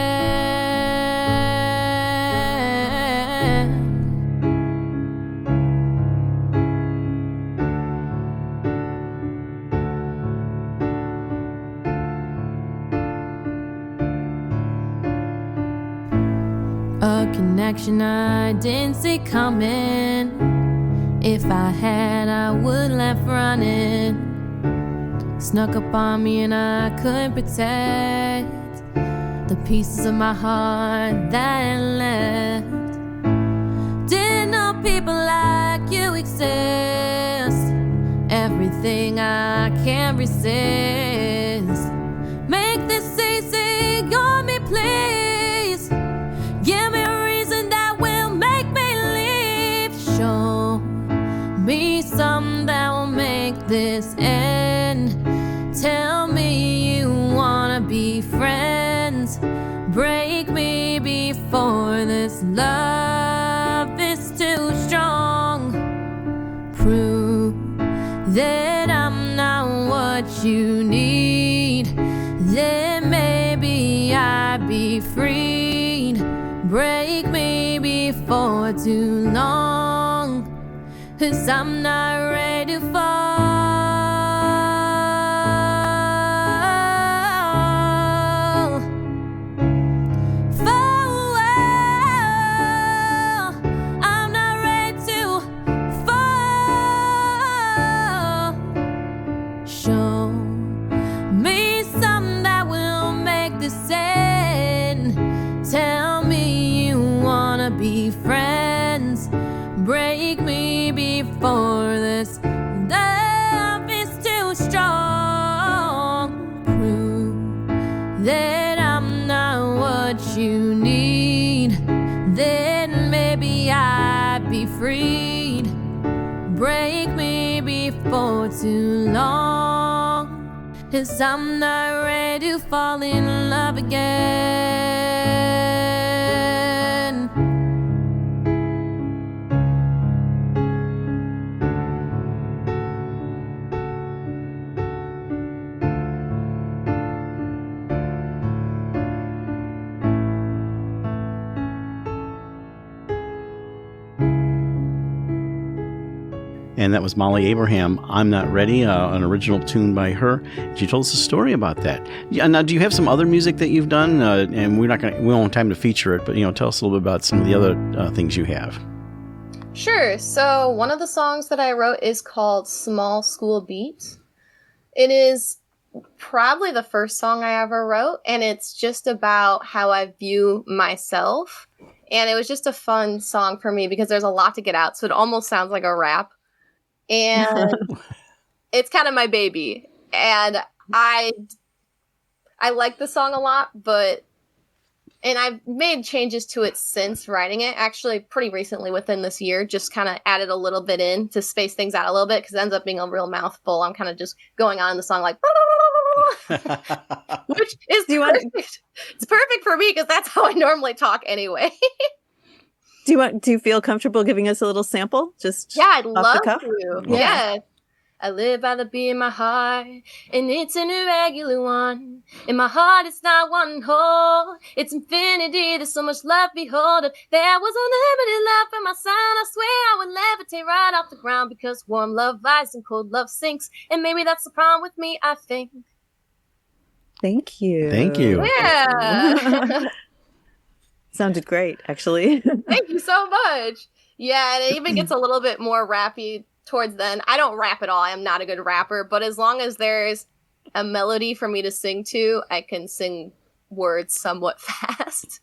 A connection I didn't see coming. If I had, I would left running. Snuck up on me and I couldn't protect the pieces of my heart that left. Didn't know people like you exist. Everything I can't resist. Make this easy on me, please. Give me a reason that will make me leave. Show me something that will make this end. Tell me you wanna be friends. Break me before this love is too strong. Prove that I'm not what you need. Then maybe I'll be freed. Break me before too long. 'Cause I'm not ready to fall. I'm not ready to fall. Show me something that will make this end. Tell me you wanna be friends. Break me before this love is too strong. Prove that I'm not what you need. Then maybe I'd be freed. Break me before too long. 'Cause I'm not ready to fall in love again. And that was Molly Abraham, I'm Not Ready, an original tune by her. She told us a story about that. Yeah, now, do you have some other music that you've done? And we won't have time to feature it, but tell us a little bit about some of the other things you have. Sure. So one of the songs that I wrote is called Small School Beat. It is probably the first song I ever wrote, and it's just about how I view myself. And it was just a fun song for me because there's a lot to get out, so it almost sounds like a rap. And it's kind of my baby. And I like the song a lot, and I've made changes to it since writing it, actually pretty recently within this year, just kind of added a little bit in to space things out a little bit because it ends up being a real mouthful. I'm kind of just going on in the song like, which is perfect. It's perfect for me because that's how I normally talk anyway. Do you feel comfortable giving us a little sample? I'd off love the cuff? to. Yeah. I live by the beat in my heart, and it's an irregular one. In my heart, it's not one whole. It's infinity. There's so much love behold. If there was unlimited love in my sound, I swear I would levitate right off the ground because warm love rises and cold love sinks. And maybe that's the problem with me, I think. Thank you. Thank you. Yeah. Sounded great, actually. Thank you so much. Yeah, and it even gets a little bit more rappy towards the end. I don't rap at all. I am not a good rapper, but as long as there's a melody for me to sing to, I can sing words somewhat fast.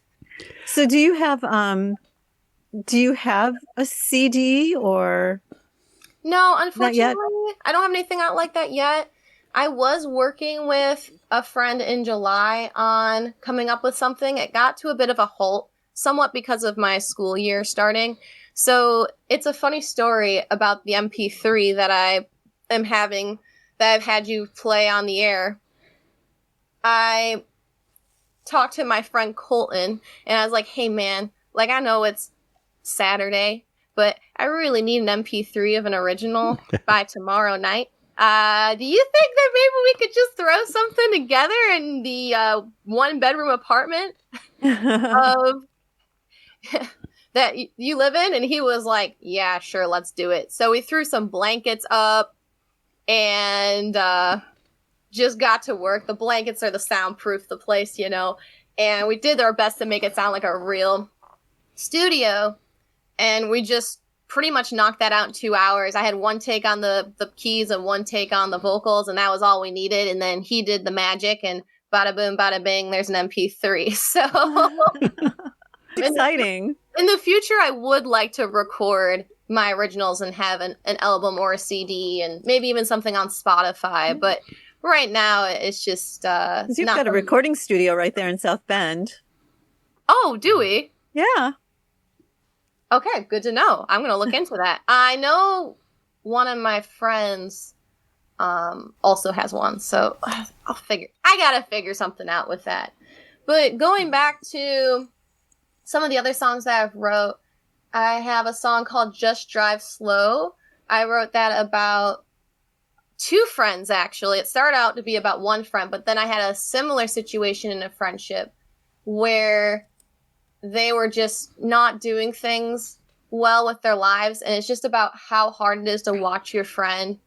So do you have a CD or? No, unfortunately, yet? I don't have anything out like that yet. I was working with a friend in July on coming up with something. It got to a bit of a halt, somewhat because of my school year starting. So it's a funny story about the MP3 that I am having, that I've had you play on the air. I talked to my friend Colton, and I was like, hey man, like I know it's Saturday, but I really need an MP3 of an original by tomorrow night. Do you think that maybe we could just throw something together in the 1-bedroom apartment of that you live in? And he was like, yeah, sure, let's do it. So we threw some blankets up and just got to work. The blankets are the soundproof the place, you know, and we did our best to make it sound like a real studio. And we just pretty much knocked that out in 2 hours. I had one take on the keys and one take on the vocals, and that was all we needed. And then he did the magic, and bada boom, bada bing, there's an MP3. So Exciting. In the future, I would like to record my originals and have an album or a CD and maybe even something on Spotify. But right now, it's just... 'Cause you've got a recording studio right there in South Bend. Oh, do we? Yeah. Okay, good to know. I'm going to look into that. I know one of my friends also has one, so I got to figure something out with that. But going back to some of the other songs that I've wrote, I have a song called Just Drive Slow. I wrote that about 2 friends, actually. It started out to be about 1 friend, but then I had a similar situation in a friendship where they were just not doing things well with their lives. And it's just about how hard it is to watch your friend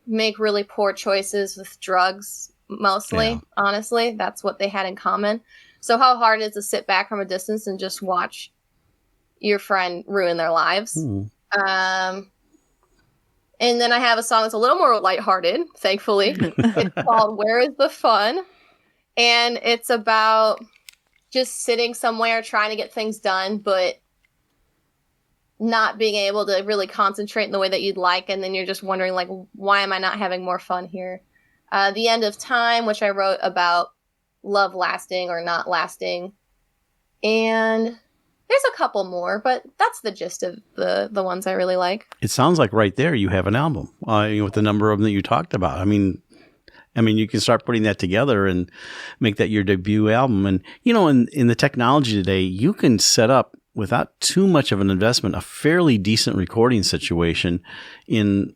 make really poor choices with drugs, mostly. Yeah. Honestly, that's what they had in common. So how hard it is to sit back from a distance and just watch your friend ruin their lives. And then I have a song that's a little more lighthearted, thankfully. It's called Where is the Fun? And it's about just sitting somewhere trying to get things done, but not being able to really concentrate in the way that you'd like. And then you're just wondering, like, why am I not having more fun here? The End of Time, which I wrote about love lasting or not lasting. And there's a couple more, but that's the gist of the ones I really like. It sounds like right there you have an album with the number of them that you talked about. I mean, you can start putting that together and make that your debut album. And, you know, in the technology today, you can set up, without too much of an investment, a fairly decent recording situation in,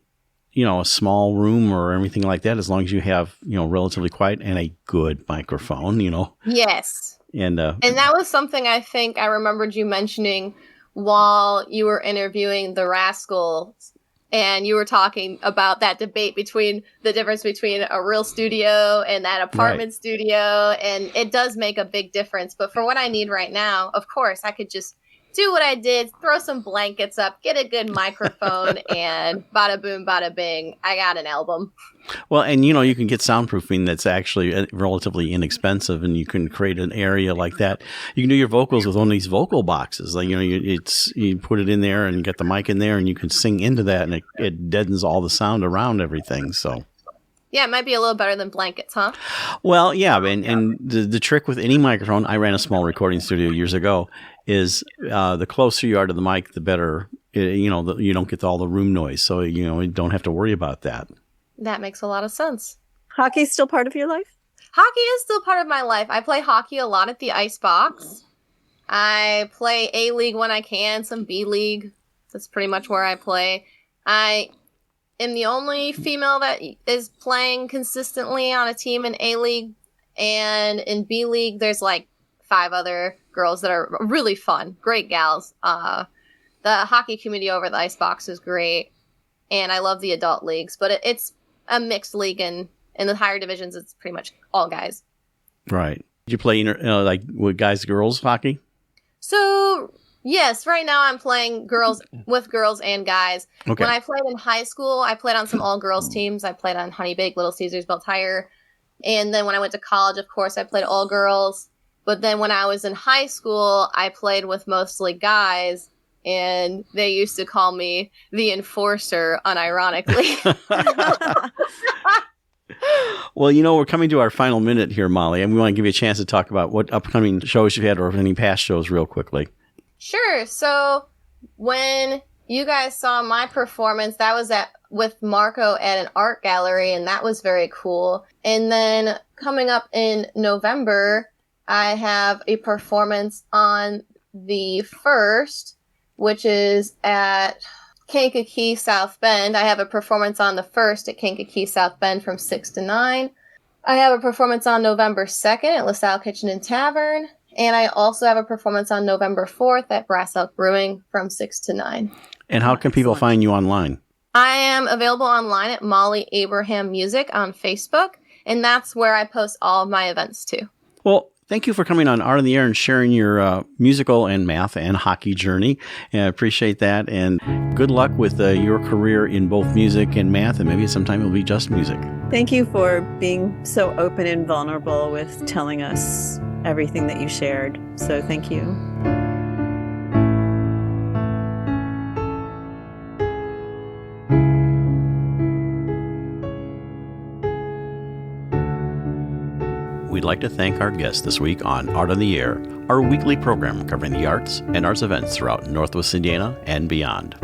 you know, a small room or anything like that, as long as you have, you know, relatively quiet and a good microphone, you know. Yes. And that was something I think I remembered you mentioning while you were interviewing the Rascals. And you were talking about that debate between the difference between a real studio and that apartment studio. And it does make a big difference. But for what I need right now, of course, I could just do what I did, throw some blankets up, get a good microphone, and bada boom, bada bing, I got an album. Well, and you know, you can get soundproofing that's actually relatively inexpensive, and you can create an area like that. You can do your vocals with one of these vocal boxes. Like, you know, you put it in there and get the mic in there, and you can sing into that, and it deadens all the sound around everything. So. Yeah, it might be a little better than blankets, huh? Well, yeah, and the trick with any microphone, I ran a small recording studio years ago, is the closer you are to the mic, the better. You know, you don't get all the room noise, so you know you don't have to worry about that. That makes a lot of sense. Hockey's still part of your life? Hockey is still part of my life. I play hockey a lot at the Ice Box. I play A-League when I can, some B-League. That's pretty much where I play. I am the only female that is playing consistently on a team in A-League. And in B-League, there's like 5 other girls that are really fun. Great gals. The hockey community over the Ice Box is great. And I love the adult leagues. But it's a mixed league, and in the higher divisions, it's pretty much all guys. Right. Did you play like with guys, girls hockey? So, yes, right now I'm playing with girls and guys. Okay. When I played in high school, I played on some all-girls teams. I played on Honey Bake, Little Caesars, Bell Tire. And then when I went to college, of course, I played all girls. But then when I was in high school, I played with mostly guys. and they used to call me the enforcer, unironically. Well, we're coming to our final minute here, Molly, and we want to give you a chance to talk about what upcoming shows you've had or any past shows real quickly. Sure. So when you guys saw my performance, that was with Marco at an art gallery, and that was very cool. And then coming up in November, I have a performance on the 1st, which is at Kankakee South Bend. I have a performance on the 1st at Kankakee South Bend from 6 to 9. I have a performance on November 2nd at LaSalle Kitchen and Tavern. And I also have a performance on November 4th at Brass Elk Brewing from 6 to 9. And how can people find you online? I am available online at Molly Abraham Music on Facebook, and that's where I post all of my events too. Well, thank you for coming on Art on the Air and sharing your musical and math and hockey journey. And I appreciate that. And good luck with your career in both music and math, and maybe sometime it'll be just music. Thank you for being so open and vulnerable with telling us everything that you shared. So thank you. We'd like to thank our guests this week on Art on the Air, our weekly program covering the arts and arts events throughout Northwest Indiana and beyond.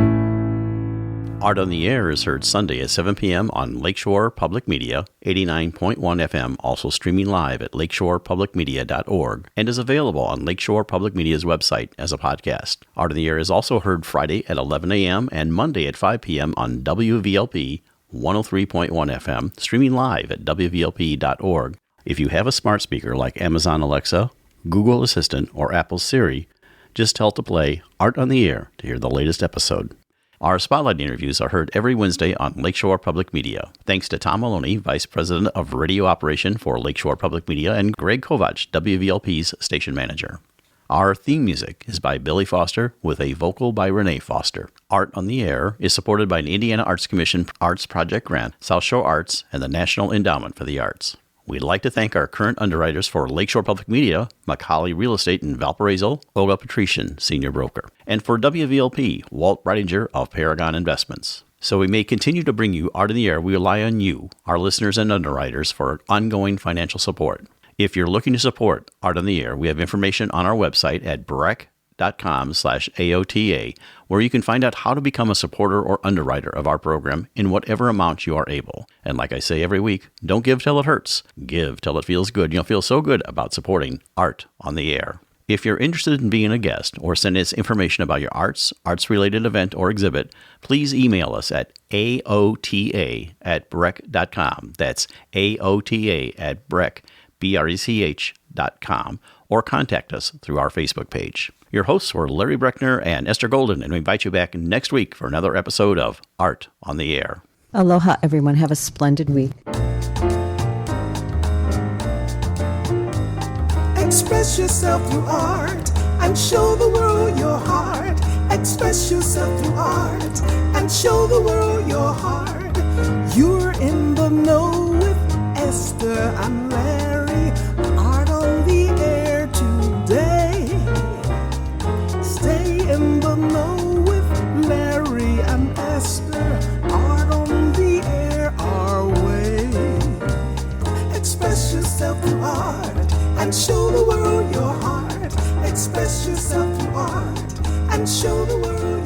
Art on the Air is heard Sunday at 7 p.m. on Lakeshore Public Media, 89.1 FM, also streaming live at lakeshorepublicmedia.org, and is available on Lakeshore Public Media's website as a podcast. Art on the Air is also heard Friday at 11 a.m. and Monday at 5 p.m. on WVLP 103.1 FM, streaming live at WVLP.org. If you have a smart speaker like Amazon Alexa, Google Assistant, or Apple Siri, just tell to play Art on the Air to hear the latest episode. Our Spotlight interviews are heard every Wednesday on Lakeshore Public Media. Thanks to Tom Maloney, Vice President of Radio Operation for Lakeshore Public Media, and Greg Kovach, WVLP's Station Manager. Our theme music is by Billy Foster with a vocal by Renee Foster. Art on the Air is supported by an Indiana Arts Commission Arts Project Grant, South Shore Arts, and the National Endowment for the Arts. We'd like to thank our current underwriters for Lakeshore Public Media, Macaulay Real Estate in Valparaiso, Olga Patrician, Senior Broker, and for WVLP, Walt Breidinger of Paragon Investments. So we may continue to bring you Art in the Air, we rely on you, our listeners and underwriters, for ongoing financial support. If you're looking to support Art on the Air, we have information on our website at breck.com/AOTA, where you can find out how to become a supporter or underwriter of our program in whatever amount you are able. And like I say every week, don't give till it hurts. Give till it feels good. You'll feel so good about supporting Art on the Air. If you're interested in being a guest or send us information about your arts-related event or exhibit, please email us at aota@breck.com. That's aota@breck.com, or contact us through our Facebook page. Your hosts were Larry Breckner and Esther Golden, and we invite you back next week for another episode of Art on the Air. Aloha, everyone. Have a splendid week. Express yourself through art and show the world your heart. Express yourself through art and show the world your heart. You're in the know with Esther and Larry. Art on the Air today. Stay in the know with Larry and Esther. Art on the Air our way. Express yourself through art and show the world your heart. Express yourself through art and show the world